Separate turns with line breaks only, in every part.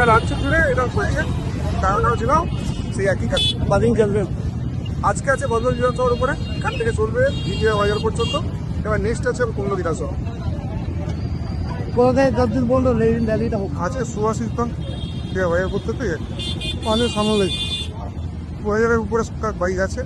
এটা রাজ্য জুড়ে এটা হয়েছে, কারণ ছিল সেই একই বাদিন চলবে। আজকে আছে বদল বিধানসভার উপরে, এখান থেকে চলবে দ্বিতীয় বাজার পর্যন্ত। এবার নেক্সট আছে কুমড়ো বিধানসভা।
কোথায় যতদিন বললো র্যালিটা হোক
আছে সুভাষিত বাজার করতে থেকে অনেক সামলে 2000-এর উপরে সংখ্যা বাইক আছে,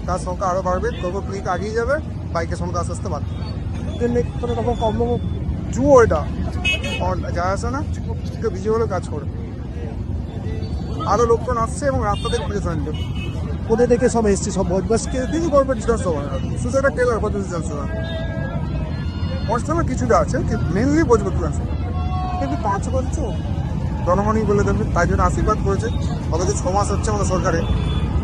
তার সংখ্যা আরও বাড়বে। তবু ক্লিক আগিয়ে যাবে, বাইকের সংখ্যা আস্তে আস্তে বাড়বে।
তখন কম
জুয়ো এটা যা আছে না বিজয় হলে কাজ করবে। আরও লোকজন আসছে এবং রাস্তা থেকে পুলিশ আনবে।
কোথায় থেকে সব এসছে, সব বজবাসকে
কিছু করবে বিধানসভা, শুধু একটা টেলার পদ্ধতি বিধানসভা পড়াশোনা কিছুটা আছে, কিন্তু মেনলি বজবো বিধানসভা।
কিন্তু কাজ করছো
জনগণই বলে দেবে, তাই জন্য আশীর্বাদ করেছে। অথচ 6 মাস হচ্ছে আমাদের সরকারে,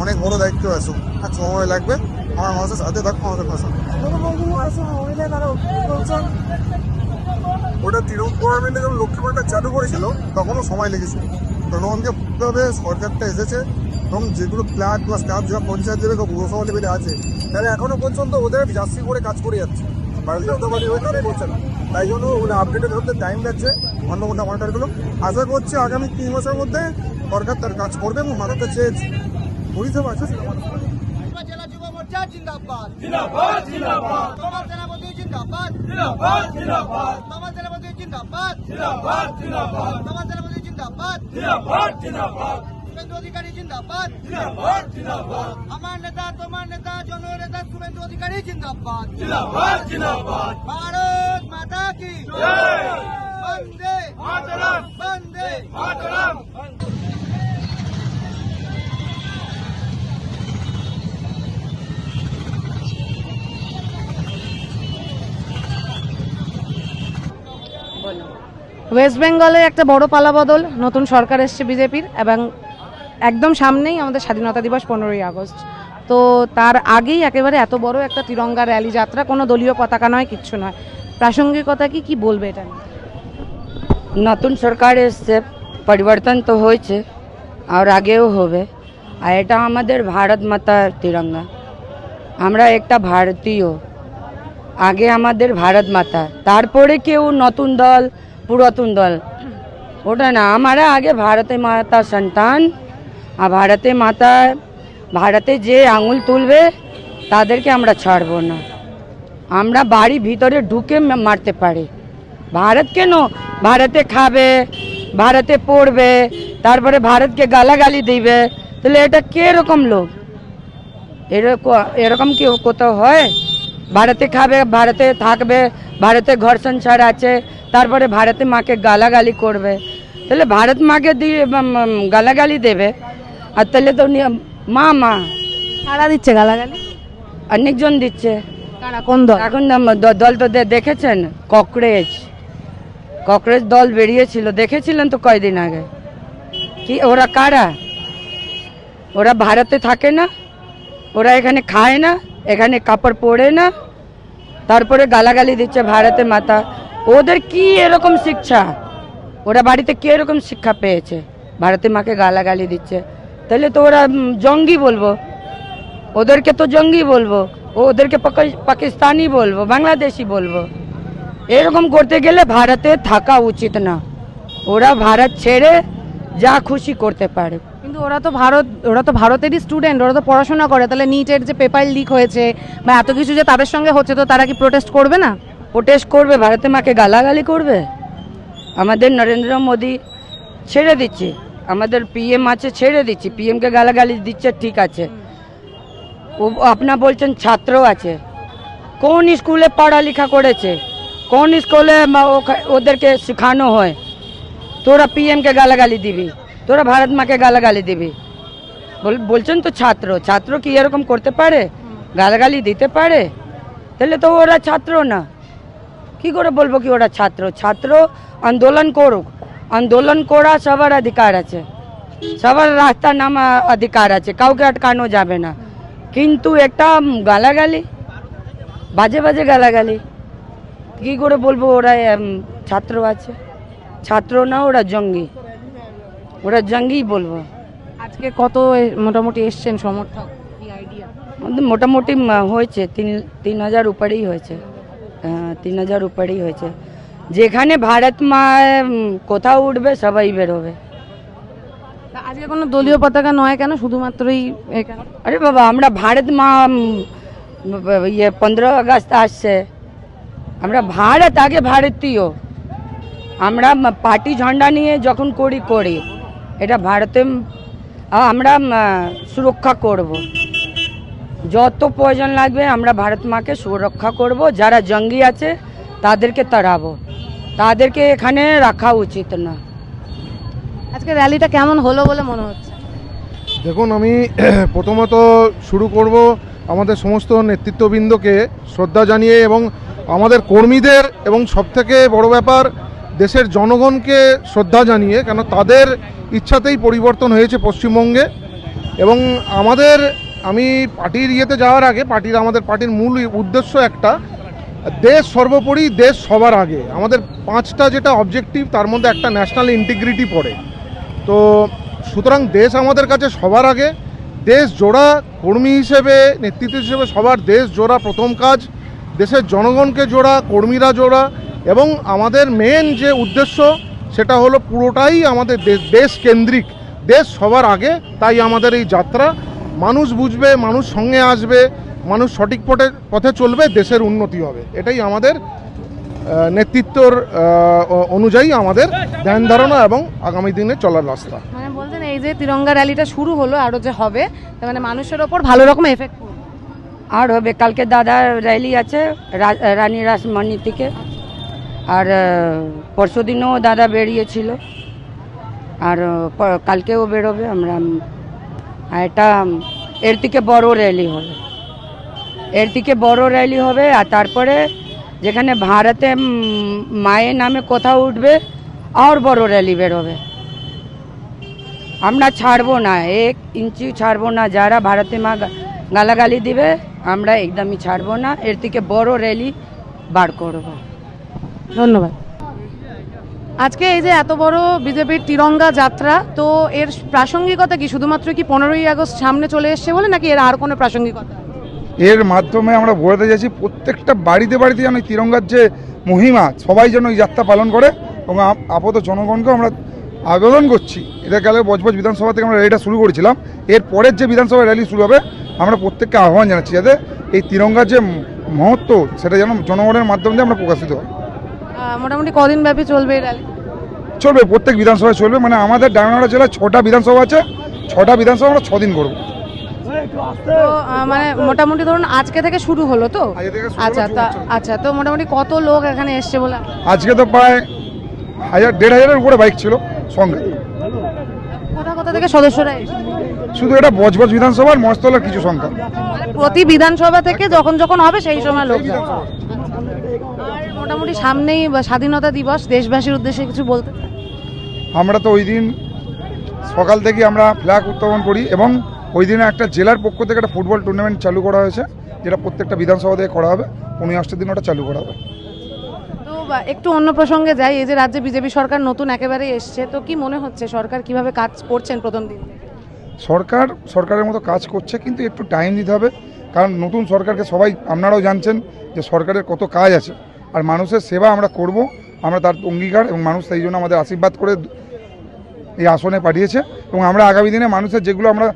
অনেক বড় দায়িত্ব আছে, আর সময় লাগবে। আমার মানুষের সাথে থাকবো, আমাদের ভাষা। ওটা তৃণমূল গভর্নমেন্টে যখন লক্ষ্মী ভাণ্ডার চালু করেছিল তখনও সময় লেগেছিল। জনগণকে বুঝতে হবে সরকারটা এসেছে, এবং যেগুলো ফ্ল্যাট বা স্টাফ যারা পঞ্চায়েত লেভেল বা পৌরসভা লেভেলে আছে, তারা এখনো পর্যন্ত ওদের জার্সি করে কাজ করে যাচ্ছে। ভারতীয় জনতা পার্টি হয়তো বলছে না, তাই জন্য ওগুলো আপডেটেড হতে টাইম লাগছে অন্য অন্য মনিটরগুলো। আশা করছি আগামী 3 মাসের মধ্যে সরকার তার কাজ করবে এবং মানুষের চেয়েছে পরিষেবা আছে।
জেলা যুব মোর্চা জিন্দাবাদ, জিন্দাবাদ, জিন্দাবাদ। তোমার সেনাপতি জিন্দাবাদ, জিন্দাবাদ, জিন্দাবাদ। তোমার সেনাপতি জিন্দাবাদ, জিন্দাবাদ, জিন্দাবাদ। তোমার সেনাপতি জিন্দাবাদ, জিন্দাবাদ, জিন্দাবাদ। শুভেন্দু অধিকারী জিন্দাবাদ, জিন্দাবাদ, জিন্দাবাদ। আমার নেতা, তোমার নেতা, জননেতা শুভেন্দু অধিকারী জিন্দাবাদ, জিন্দাবাদ, জিন্দাবাদ। ভারত মাতা কি জয়, বন্দে মাতরম, বন্দে মাতরম।
ওয়েস্ট বেঙ্গলে একটা বড় পালাবদল, নতুন সরকার এসছে বিজেপির, এবং একদম সামনেই আমাদের স্বাধীনতা দিবস 15ই আগস্ট। তো তার আগেই একেবারে এত বড় একটা তিরঙ্গা র্যালি যাত্রা, কোনো দলীয় পতাকা নয়, কিচ্ছু নয়। প্রাসঙ্গিকতা কি বলবে এটা নিয়ে?
নতুন সরকার এসছে, পরিবর্তন তো হয়েছে আর আগেও হবে। আর এটা আমাদের ভারত মাতা তিরঙ্গা, আমরা একটা ভারতীয়। আগে আমাদের ভারত মাতা, তারপরে কেউ নতুন দল পুরাতন দল, ওটা না। আমরা আগে ভারতে মাতা সন্তান, আর ভারতে যে আঙুল তুলবে তাদেরকে আমরা ছাড়বো না। আমরা বাড়ি ভিতরে ঢুকে মারতে পারি। ভারত কেন? ভারতে খাবে, ভারতে পড়বে, তারপরে ভারতকে গালাগালি দিবে, তাহলে এটা কিরকম লোক? এরকম কি কোথাও হয়? ভারতে খাবে, ভারতে থাকবে, ভারতে ঘর সংসার আছে, তারপরে ভারতে মাকে গালাগালি করবে, তাহলে ভারত মাকে দিয়ে গালাগালি দেবে। আর তাহলে তো মা
কারা দিচ্ছে গালাগালি?
অনেকজন দিচ্ছে।
কারা, কোন দল?
এখন দল তো দেখেছেন, ককরেজ দল বেরিয়েছিল, দেখেছিলেন তো কয়দিন আগে। কি ওরা কারা? ওরা ভারতে থাকে না, ওরা এখানে খায় না, এখানে কাপড় পরে না, তারপরে গালাগালি দিচ্ছে ভারতে মাতা। ওদের কি এরকম শিক্ষা? ওরা বাড়িতে কি এরকম শিক্ষা পেয়েছে ভারতে মাকে গালাগালি দিচ্ছে? তাহলে তো ওরা জঙ্গি বলবো, ওদেরকে তো জঙ্গি বলবো, ওদেরকে পাকিস্তানি বলবো, বাংলাদেশি বলবো। এরকম করতে গেলে ভারতে থাকা উচিত না। ওরা ভারত ছেড়ে যা খুশি করতে পারে।
কিন্তু ওরা তো ভারতেরই স্টুডেন্ট, ওরা তো পড়াশোনা করে। তাহলে নিটের যে পেপার লিক হয়েছে বা এত কিছু যে তাদের সঙ্গে হচ্ছে, তো তারা কি প্রোটেস্ট করবে না?
প্রোটেস্ট করবে, ভারতে মাকে গালাগালি করবে? আমাদের নরেন্দ্র মোদী ছেড়ে দিচ্ছে, আমাদের পিএম আছে, ছেড়ে দিচ্ছি, পিএমকে গালাগালি দিচ্ছে, ঠিক আছে। ও আপনা বলছেন ছাত্র আছে, কোন স্কুলে পড়ালেখা করেছে, কোন স্কুলে ওদেরকে শেখানো হয়? তোরা পিএমকে গালাগালি দিবি, তোরা ভারত মাকে গালাগালি দিবি? বলছেন তো ছাত্র কি এরকম করতে পারে, গালাগালি দিতে পারে? তাহলে তো ওরা ছাত্র না। কি করে বলবো কি ওরা ছাত্র? আন্দোলন করুক, আন্দোলন করা সবার অধিকার আছে, সবার রাস্তা নামা অধিকার আছে, কাউকে আটকানো যাবে না। কিন্তু একটা গালাগালি, বাজে গালাগালি, কি করে বলবো ওরা ছাত্র আছে? ছাত্র না, ওরা জঙ্গি বলবো।
আজকে কত মোটামুটি এসছেন সমর্থক, কি আইডিয়া?
মোটামুটি হয়েছে 3,000 উপরেই হয়েছে। 3,000 উপরেই হয়েছে। যেখানে ভারত মা কোথাও উঠবে সবাই বেরোবে।
আজকে কোনো দলীয় পতাকা নয় কেন, শুধুমাত্রই এখানে?
আরে বাবা, আমরা ভারত মা 15 আগস্ট আসছে, আমরা ভারত আগে ভারতীয়, আমরা পার্টি ঝান্ডা নিয়ে যখন করি এটা ভারতে আমরা সুরক্ষা করব, যত প্রয়োজন লাগবে আমরা ভারত মাকে সুরক্ষা করব। যারা জঙ্গি আছে তাদেরকে তাড়াবো, তাদেরকে এখানে রাখা উচিত না।
আজকে র্যালিটা কেমন হলো বলে মনে হচ্ছে?
দেখুন, আমি প্রথমত শুরু করব আমাদের সমস্ত নেতৃত্ববৃন্দকে শ্রদ্ধা জানিয়ে এবং আমাদের কর্মীদের, এবং সবথেকে বড় ব্যাপার দেশের জনগণকে শ্রদ্ধা জানিয়ে, কেন তাদের ইচ্ছাতেই পরিবর্তন হয়েছে পশ্চিমবঙ্গে। এবং আমি পার্টির ইয়েতে যাওয়ার আগে আমাদের পার্টির মূল উদ্দেশ্য একটা, দেশ সর্বোপরি, দেশ সবার আগে। আমাদের 5টা যেটা অবজেক্টিভ, তার মধ্যে একটা ন্যাশনাল ইন্টিগ্রিটি পড়ে। তো সুতরাং দেশ আমাদের কাছে সবার আগে। দেশ জোড়া, কর্মী হিসেবে, নেতৃত্ব হিসেবে সবার দেশ জোড়া প্রথম কাজ, দেশের জনগণকে জোড়া, কর্মীরা জোড়া। এবং আমাদের মেন যে উদ্দেশ্য সেটা হলো পুরোটাই আমাদের দেশ কেন্দ্রিক, দেশ সবার আগে। তাই আমাদের এই যাত্রা, মানুষ বুঝবে, মানুষ সঙ্গে আসবে, মানুষ সঠিক পথে চলবে, দেশের উন্নতি হবে। এটাই আমাদের নেতৃত্বর অনুযায়ী আমাদের ধ্যান ধারণা এবং আগামী দিনে চলার রাস্তা।
মানে বলছেন এই যে তিরঙ্গা র্যালিটা শুরু হলো, আরও যে হবে, তার মানে মানুষের ওপর ভালো রকম এফেক্ট পড়বে।
আর হবে, কালকে দাদা র্যালি আছে রানী রাসমণি থেকে, আর পরশু দিনও দাদা বেরিয়েছিল, আর কালকেও বেরোবে। আমরা এটা এর থেকে বড় র্যালি হবে, আর তারপরে যেখানে ভারতে মায়ের নামে কথা উঠবে আর বড় র্যালি বেরোবে। আমরা ছাড়বো না, 1 ইঞ্চি ছাড়বো না। যারা ভারতে মা গালাগালি দিবে আমরা একদমই ছাড়বো না, এর থেকে বড় র্যালি বার করবো।
ধন্যবাদ। আজকে এই যে এত বড় বিজেপির তিরঙ্গা যাত্রা, তো এর প্রাসঙ্গিকতা কি? শুধুমাত্র কি 15ই আগস্ট সামনে চলে এসছে বলে, নাকি এর আর কোনো প্রাসঙ্গিকতা?
এর মাধ্যমে আমরা বোঝাতে চাইছি প্রত্যেকটা বাড়িতে যেন এই তিরঙ্গার যে মহিমা, সবাই যেন এই যাত্রা পালন করে। এবং আপাতত জনগণকেও আমরা আবেদন করছি, এটা গেলে বজবজ বিধানসভা থেকে আমরা র্যালিটা শুরু করেছিলাম, এর পরের যে বিধানসভা র্যালি শুরু হবে, আমরা প্রত্যেককে আহ্বান জানাচ্ছি যাতে এই তিরঙ্গার যে মহত্ব সেটা যেন জনগণের মাধ্যমে দিয়ে আমরা প্রকাশিত হয়।
মোটামুটি কদিন ব্যাপী চলবে এই র্যালি?
চলবে, প্রত্যেক বিধানসভায় চলবে। মানে আমাদের ডায়মন্ড জেলায় 6টা বিধানসভা আছে, 6টা বিধানসভা আমরা 6 দিন করবো।
তো মানে মোটামুটি ধরুন আজকে থেকে শুরু হলো তো?
আজকে থেকে শুরু হলো,
আচ্ছা, তো মোটামুটি কত লোক এখানে এসছে বলে?
আজকে তো প্রায় 1,500-1,500-এর উপরে বাইক ছিল সঙ্গে।
কোথা থেকে সদস্যরা এসেছে?
শুধু এটা বজবজ বিধানসভার মস্তলার কিছু সংখ্যা।
মানে প্রতি বিধানসভা থেকে যখন হবে সেই সময় লোক যাচ্ছে। আর মোটামুটি সামনেই স্বাধীনতা দিবস, দেশবাসীর উদ্দেশ্যে কিছু বলতে চান?
আমরা তো ওই দিন সকাল থেকে আমরা ফ্ল্যাগ উত্তোলন করি, এবং ওই দিনে একটা জেলার পক্ষ থেকে একটা ফুটবল টুর্নামেন্ট চালু করা হয়েছে, যেটা প্রত্যেকটা বিধানসভা থেকে করা হবে। 15 আগস্টের দিন ওটা চালু করা হবে।
তো একটু অন্য প্রসঙ্গে যাই, এই যে রাজ্যে বিজেপি সরকার নতুন একেবারে এসছে, তো কি মনে হচ্ছে সরকার কিভাবে কাজ করছেন প্রথম দিন?
সরকারের মতো কাজ করছে, কিন্তু একটু টাইম দিতে হবে, কারণ নতুন সরকারকে সবাই আপনারাও জানছেন যে সরকারের কত কাজ আছে, আর মানুষের সেবা আমরা করব, আমরা তার অঙ্গীকার, এবং মানুষ সেই জন্য আমাদের আশীর্বাদ করে এই আসনে পাঠিয়েছে। এবং আমরা আগামী দিনে মানুষের যেগুলো আমরা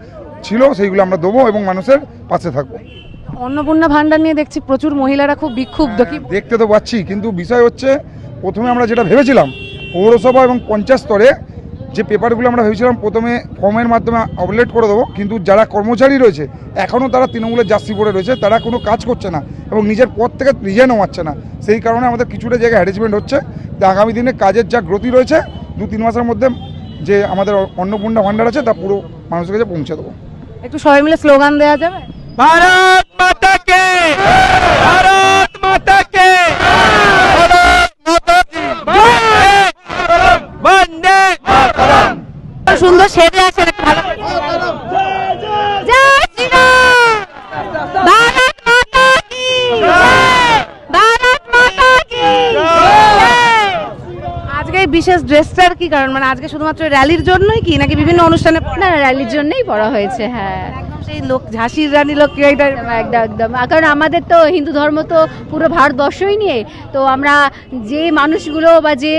ছিল সেইগুলো আমরা দেবো এবং মানুষের পাশে থাকবো।
অন্নপূর্ণা ভান্ডার নিয়ে দেখছি প্রচুর মহিলারা খুব বিক্ষুব্ধ, কি
দেখতে তো পাচ্ছি, কিন্তু বিষয় হচ্ছে প্রথমে আমরা যেটা ভেবেছিলাম পৌরসভা এবং পঞ্চায়েত স্তরে যে পেপারগুলো আমরা ভেবেছিলাম প্রথমে ফর্মের মাধ্যমে আপলোড করে দেবো, কিন্তু যারা কর্মচারী রয়েছে এখনও তারা তৃণমূলের জার্সি পরে রয়েছে, তারা কোনো কাজ করছে না এবং নিজের পদ থেকে রিজাইনও মারছে না। সেই কারণে আমাদের কিছুটা জায়গায় হ্যারাসমেন্ট হচ্ছে। তো আগামী দিনে কাজের যা গতি রয়েছে 2-3 মাসের মধ্যে যে আমাদের অন্নপূর্ণা ভান্ডার আছে তা পুরো মানুষের কাছে পৌঁছে দেবো।
একটু সবাই মিলে স্লোগান দেওয়া যাবে?
भारत माता के, भारत माता के, भारत माता की, वंदे मातरम।
সুন্দর সেজে আছে, ভালো। জয় শ্রীরাম, ভারত মাতা কি জয়, ভারত মাতা কি জয়। আজকে এই বিশেষ ড্রেসটার কি কারণ? মানে আজকে শুধুমাত্র র্যালির জন্যই কি, নাকি বিভিন্ন অনুষ্ঠানে?
না, র্যালির জন্যই পড়া হয়েছে। হ্যাঁ,
একদম সেই লোক ঝাঁসির রানী লক্ষ্মী এটা
একদম একদম কারণ আমাদের তো হিন্দু ধর্ম তো পুরো ভারতবর্ষই নিয়ে, তো আমরা যে মানুষগুলো বা যে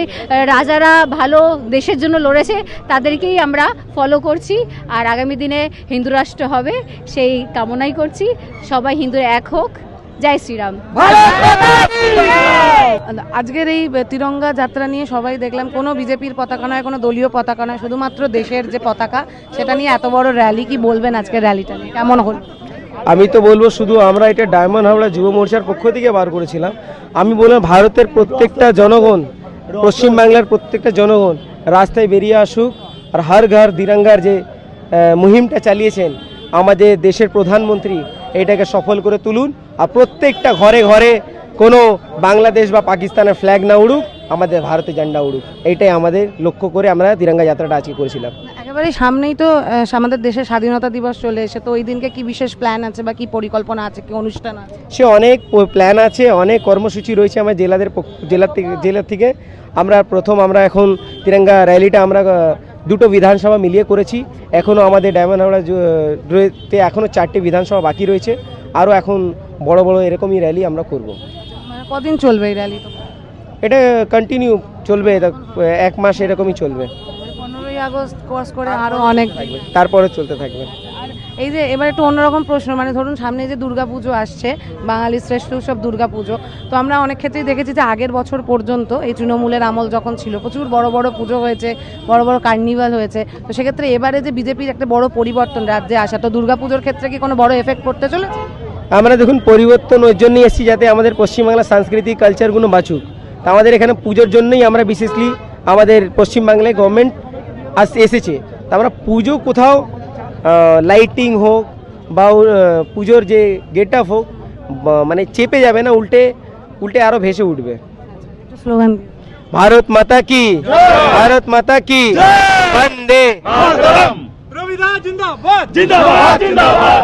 রাজারা ভালো দেশের জন্য লড়েছে তাদেরকেই আমরা ফলো করছি, আর আগামী দিনে হিন্দু রাষ্ট্র হবে সেই কামনাই করছি। সবাই হিন্দু এক হোক। জয় শ্রীরাম।
আজকের এই তিরঙ্গা যাত্রা নিয়ে সবাই দেখলাম কোনো বিজেপির পতাকা নয়, কোনো দলীয় পতাকা নয়, শুধুমাত্র দেশের যে পতাকা সেটা নিয়ে এত বড় র্যালি। কি বলবেন আজকের র্যালিটা নিয়ে, কেমন হল?
আমি তো বলবো শুধু আমরা এটা ডায়মন্ড হাওড়া যুব মোর্চার পক্ষ থেকে বার করেছিলাম। আমি বললাম ভারতের প্রত্যেকটা জনগণ, পশ্চিমবাংলার প্রত্যেকটা জনগণ রাস্তায় বেরিয়ে আসুক, আর হর ঘর তিরঙ্গার যে মুহিমটা চালিয়েছেন আমাদের দেশের প্রধানমন্ত্রী, এটাকে সফল করে তুলুন। আর প্রত্যেকটা ঘরে ঘরে কোনো বাংলাদেশ বা পাকিস্তানের ফ্ল্যাগ না উড়ুক, আমাদের ভারতের ঝান্ডা উড়ুক, এইটাই আমাদের লক্ষ্য করে আমরা তিরঙ্গা যাত্রাটা আজকে করেছিলাম।
একেবারে সামনেই তো আমাদের দেশের স্বাধীনতা দিবস চলে এসে, তো ওই দিনকে কি বিশেষ প্ল্যান আছে বা কি পরিকল্পনা আছে, কি অনুষ্ঠান আছে?
সে অনেক প্ল্যান আছে, অনেক কর্মসূচি রয়েছে আমার জেলা থেকে। আমরা এখন তিরঙ্গা র্যালিটা আমরা দুটো বিধানসভা মিলিয়ে করেছি। এখনও আমাদের ডায়মন্ড হাওড়াতে এখনও 4টে বিধানসভা বাকি রয়েছে, আরও এখন বড় বড় এরকমই র্যালি আমরা করব।
মানে কদিন চলবে এই র্যালি?
এটা কন্টিনিউ চলবে, এটা 1 মাস এরকমই চলবে,
15ই আগস্ট কোর্স করে আরো অনেক
তারপরে চলতে থাকবে।
আর এই যে এবার একটু অন্যরকম প্রশ্ন, মানে ধরুন সামনে যে দুর্গাপুজো আসছে, বাঙালির শ্রেষ্ঠ উৎসব দুর্গাপুজো, তো আমরা অনেক ক্ষেত্রেই দেখেছি যে আগের বছর পর্যন্ত এই তৃণমূলের আমল যখন ছিল প্রচুর বড় বড় পুজো হয়েছে, বড় বড় কার্নিভাল হয়েছে, তো সেক্ষেত্রে এবারে যে বিজেপির একটা বড় পরিবর্তন রাজ্যে আসা, তো দুর্গাপুজোর ক্ষেত্রে কি কোনো বড় এফেক্ট পড়তে চলেছে?
আমরা দেখুন পরিবর্তন ওই জন্যই এসেছি যাতে আমাদের পশ্চিমবাংলার সাংস্কৃতিক কালচারগুলো বাঁচুক। তা আমাদের এখানে পুজোর জন্যই আমরা বিশেষলি আমাদের পশ্চিমবাংলায় গভর্নমেন্ট এসেছে। তা আমরা পুজো কোথাও লাইটিং হোক বা পুজোর যে গেট আপ হোক, মানে চেপে যাবে না, উল্টে আরও ভেসে উঠবে।
স্লোগান
ভারত মাতা কি, ভারত মাতা কি, বন্দে
রবিদা জিন্দাবাদ জিন্দাবাদ জিন্দাবাদ।